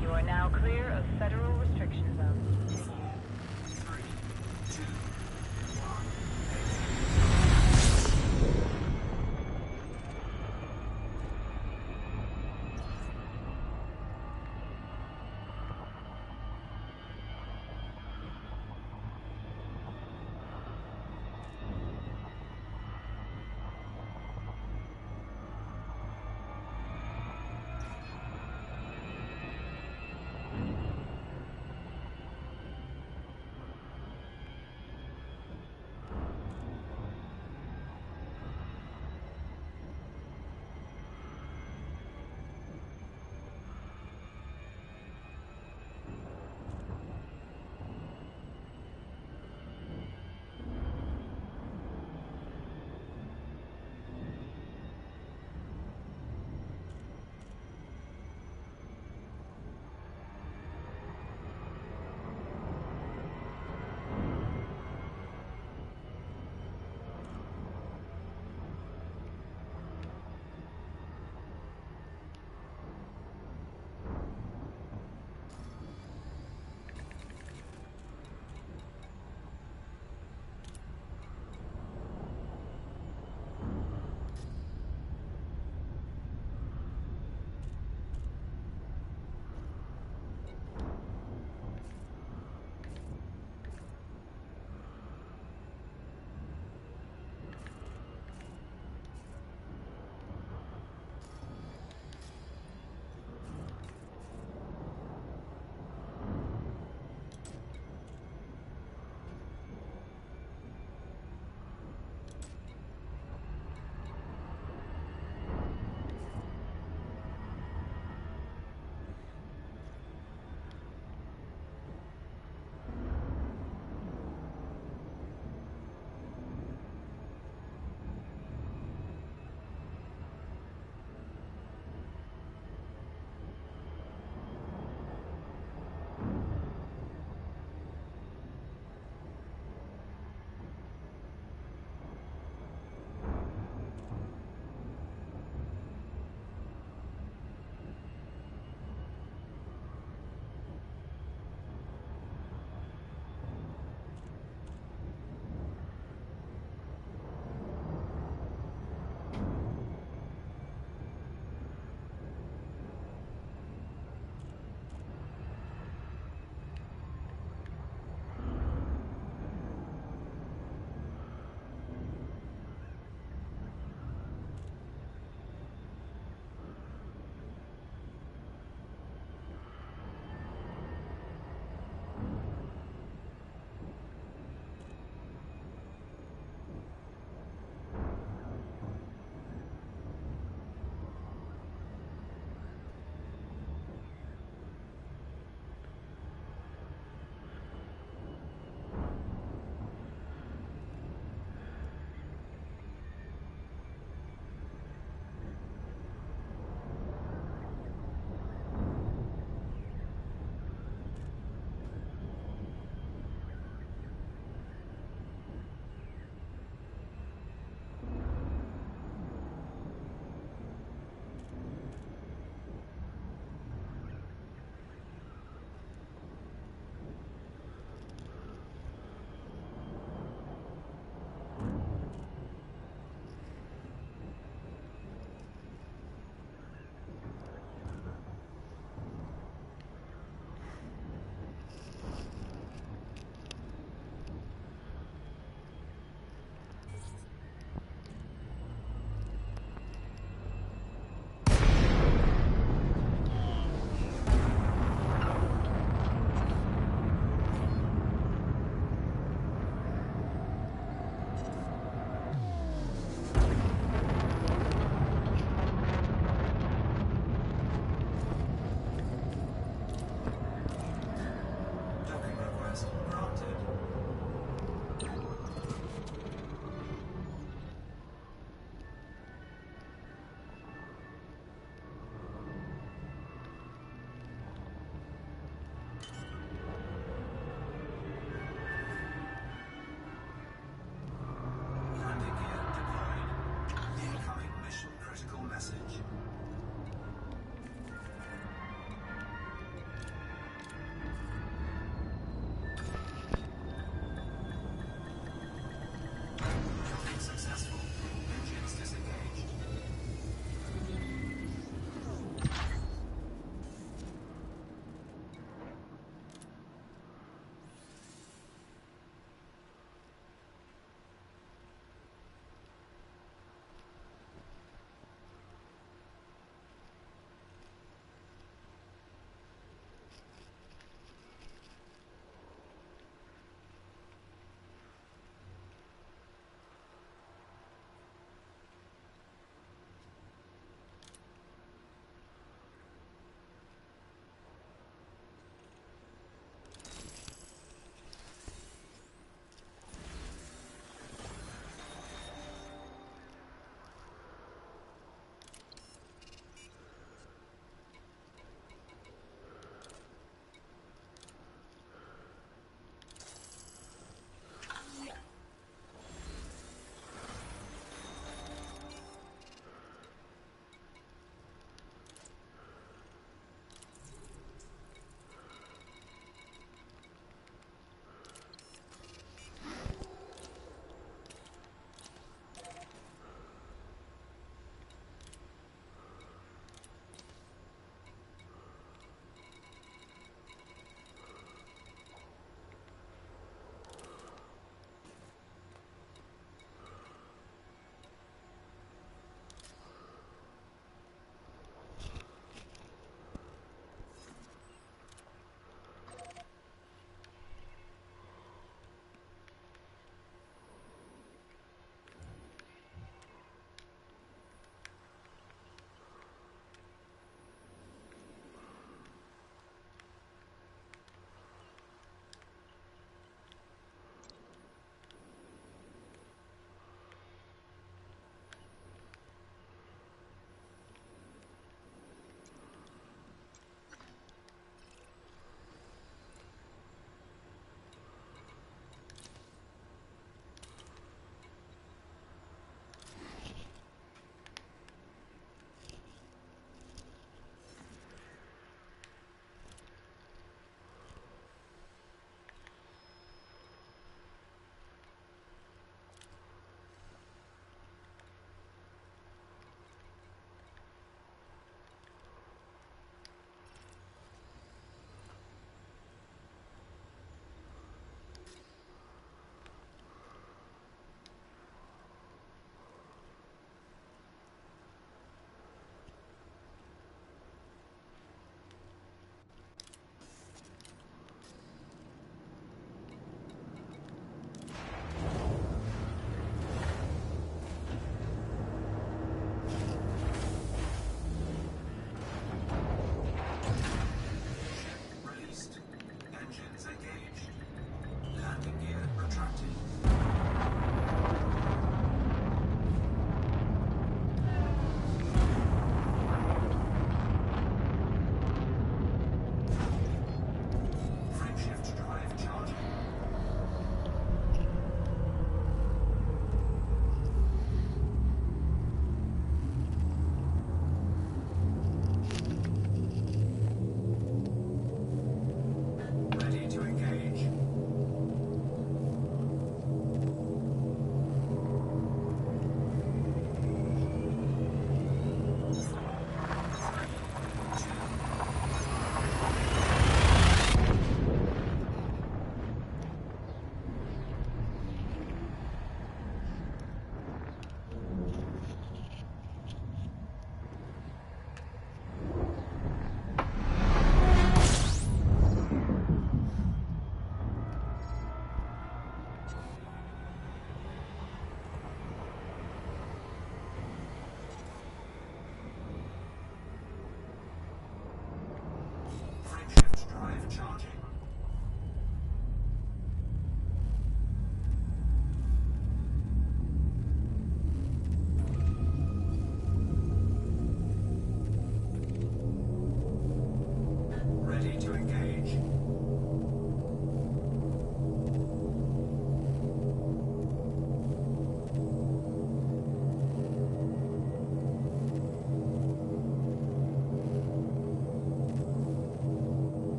E: You are now clear of federal restrictions.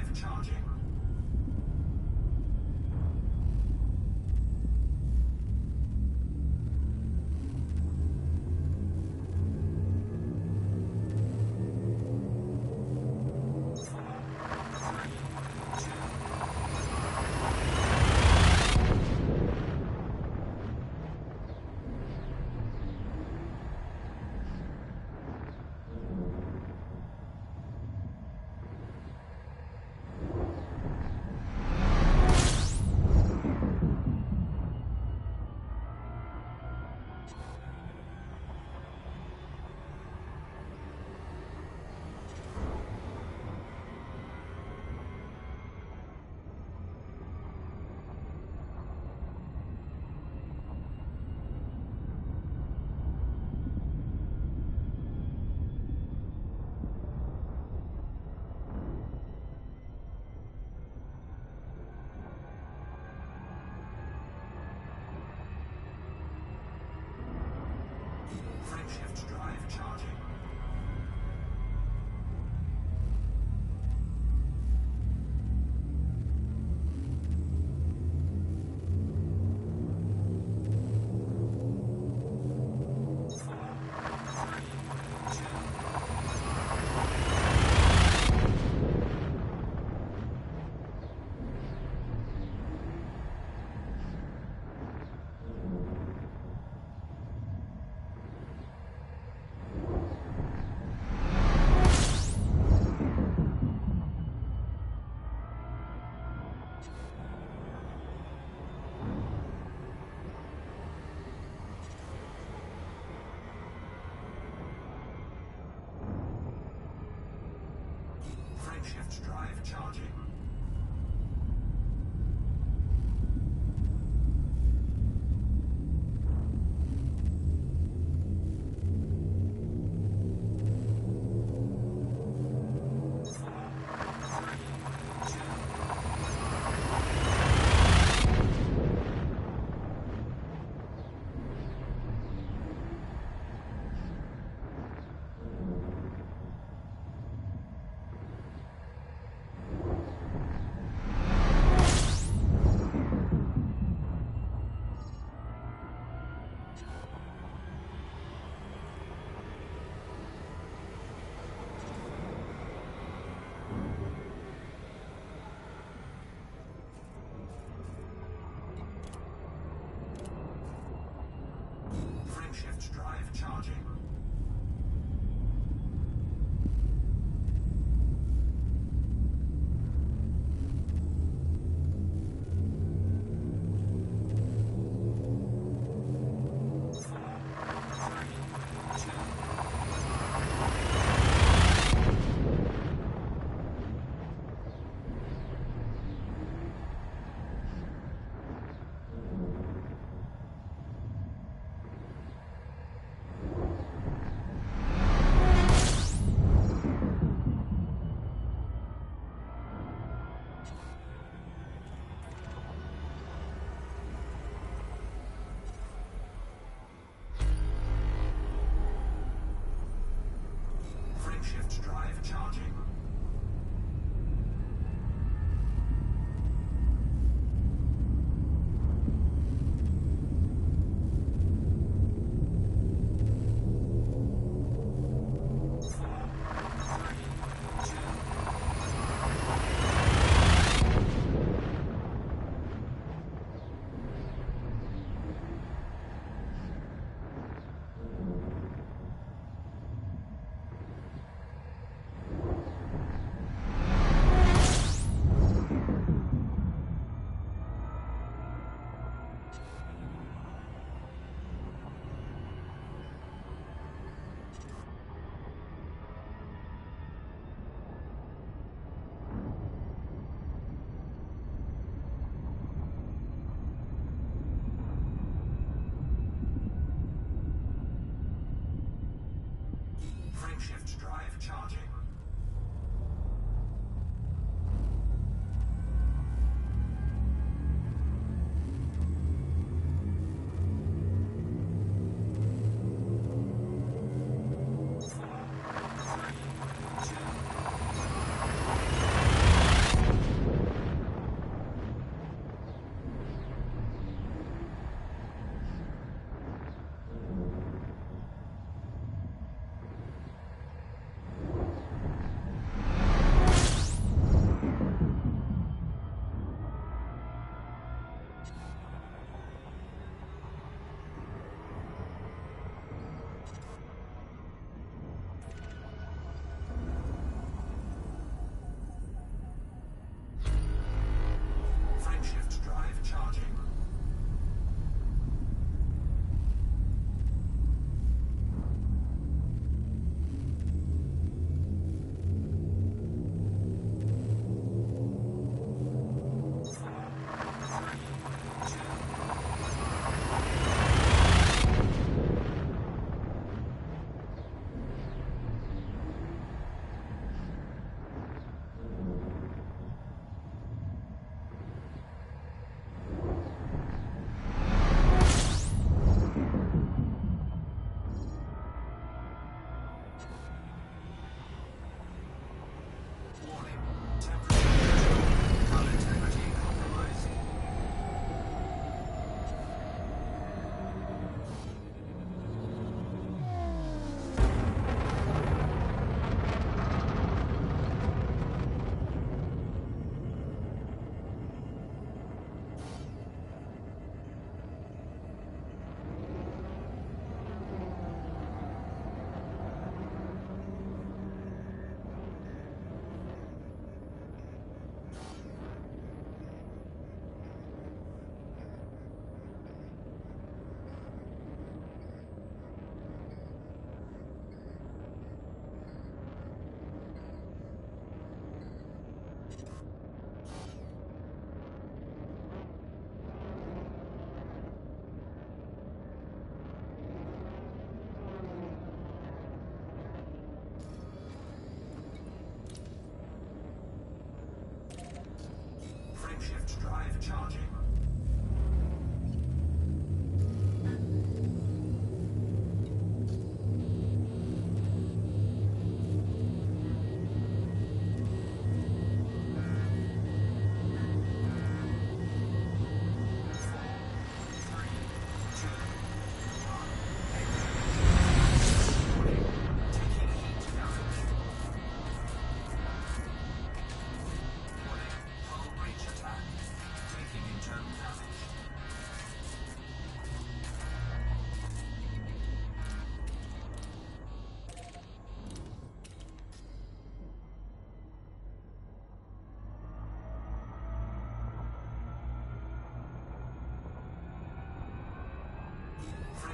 D: drive charging. Frameshift drive charging. Frameshift drive charging. Frameshift drive charging. Frameshift drive charging. Frameshift drive charging.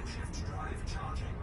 D: Frameshift drive charging.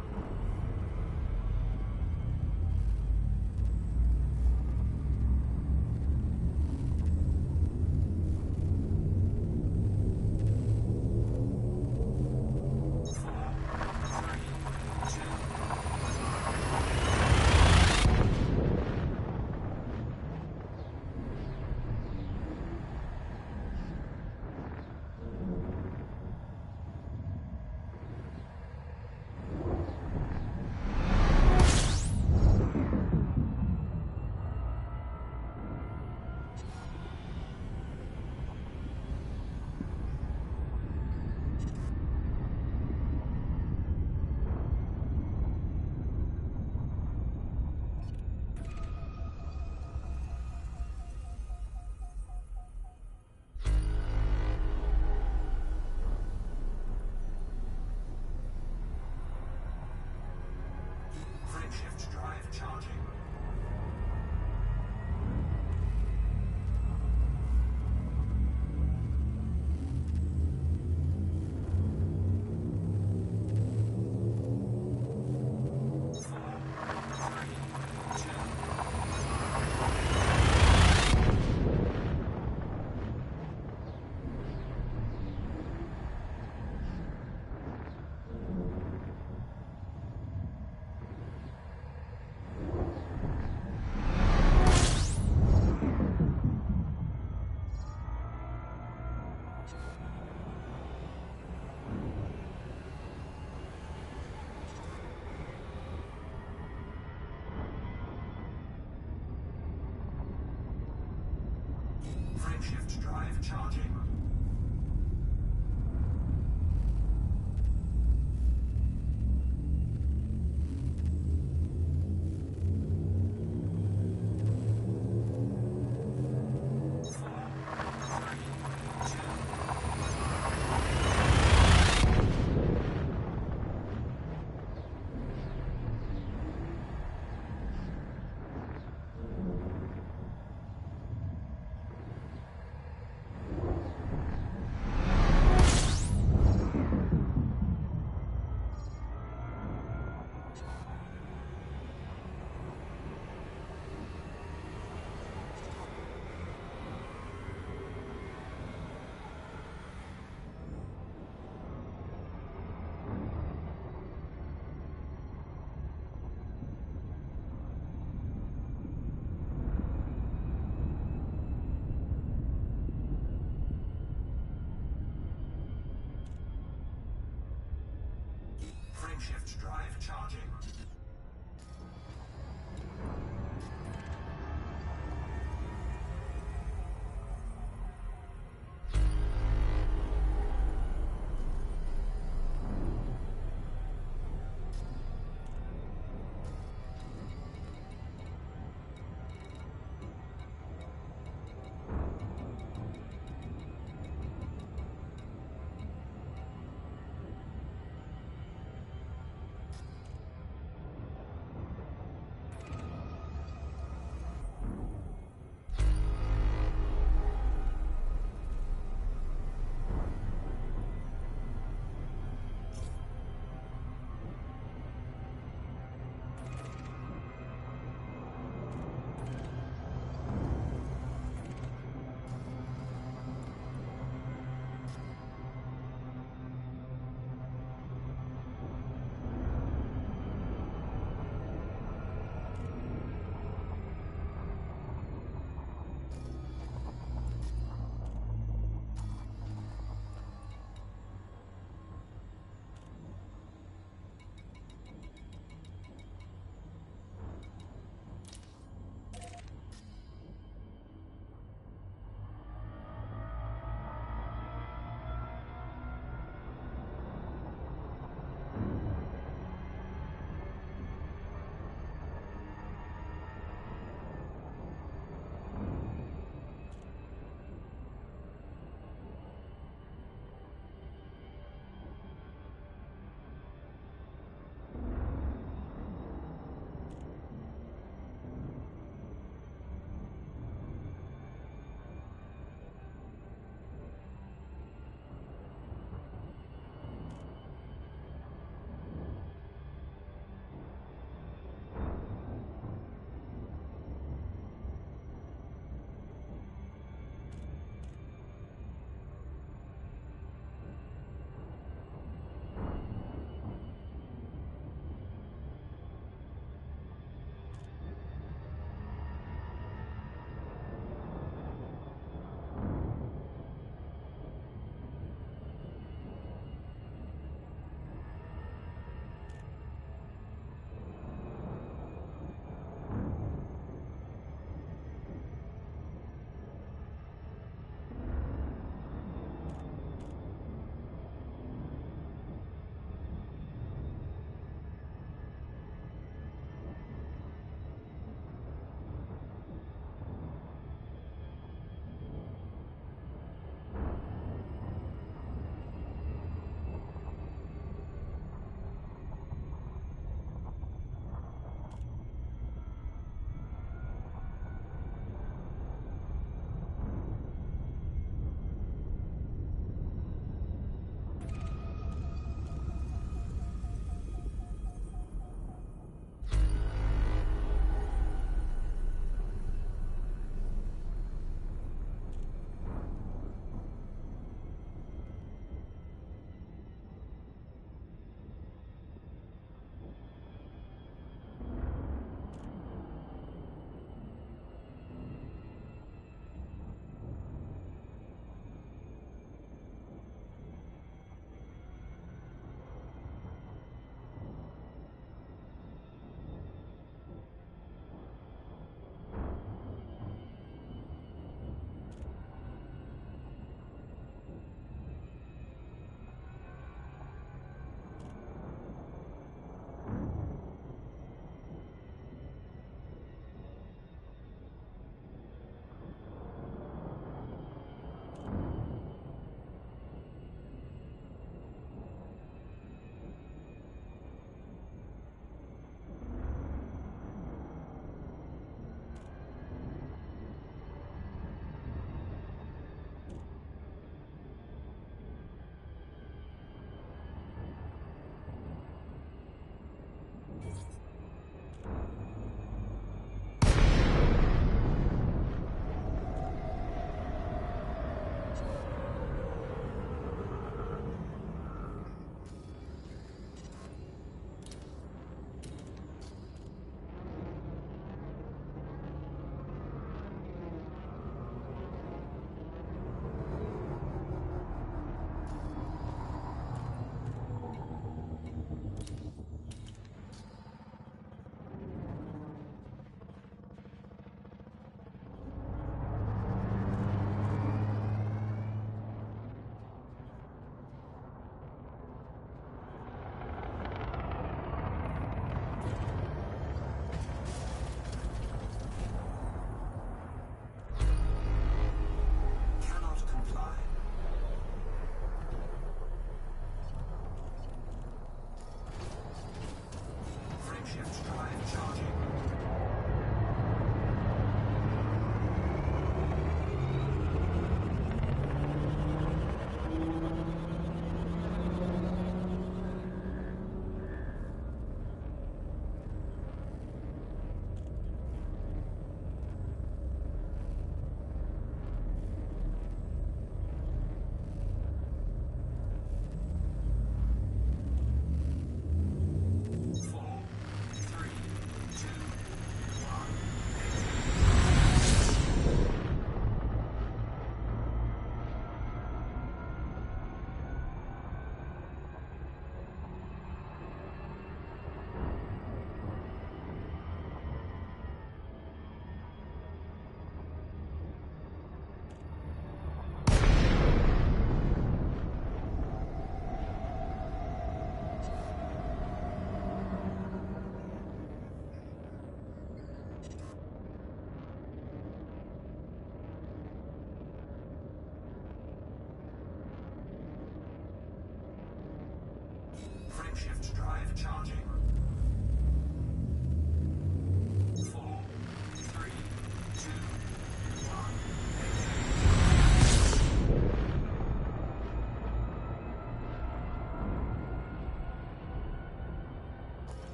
D: Frameshift drive charging.